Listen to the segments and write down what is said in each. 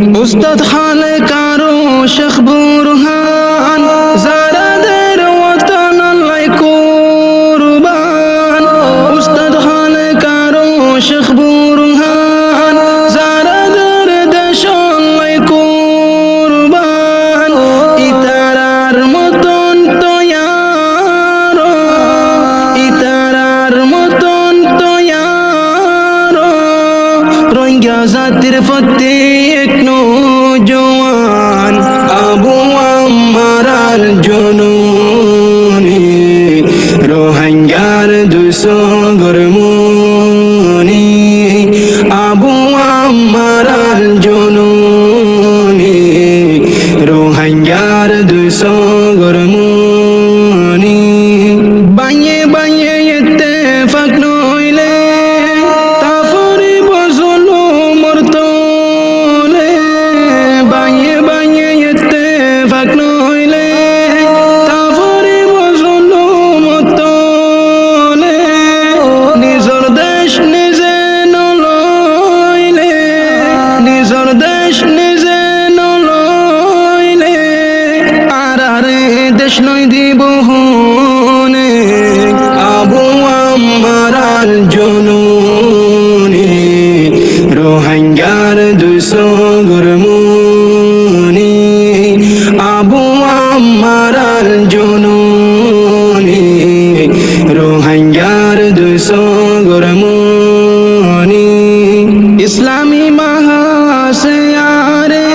উস্তাদ খালে কারো শেখ বুরহান যারাদের ওয়াতান আল্লাহ কুরবান উস্তাদ খালে কারো শেখ বুরহান যারাদের দেশ আল্লাহ কুরবান ইতারার মতন তৈয়ার ইতারার মতন তৈয়ার রোহিঙ্গা জাতির প্রত্যেক নওজোয়ান আবু আম্মার আল জুনুনি রোহিঙ্গার দুসগর মুনি আবু আম্মার আল জুনুনি রোহিঙ্গার দুসগর মুনি বাইয়ে বাইয়ে ইত্তেফাক নইলে তাফরি বজলু মরতলে বাইয়ে বাইয়ে ইত্তেফাক নইলে তাফরি বজলু মরতলে নিজর দেশ নিজে নলইলে নিজর দেশ নিজে নলইলে আরে দেশ নই দিব হুনে আবু আম্মার আল জুনুনি রোহিঙ্গার দুসগর মুনি আবু আম্মার আল জুনুনি রোহিঙ্গার দুসগর মুনি ইসলামী মহাসয়ারে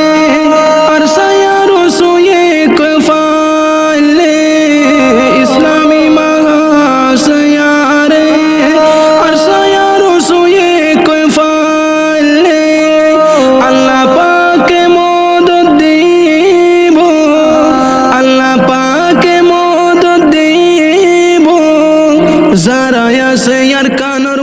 আরসায়ারো সোয়ে কফালে ইসলামী মহাসয়ারে আরসায়ারো সোয়ে কফালে আল্লাহ পাকে মদদ দিব আল্লাহ পাকে মদদ দিব যারা আছে আর কানর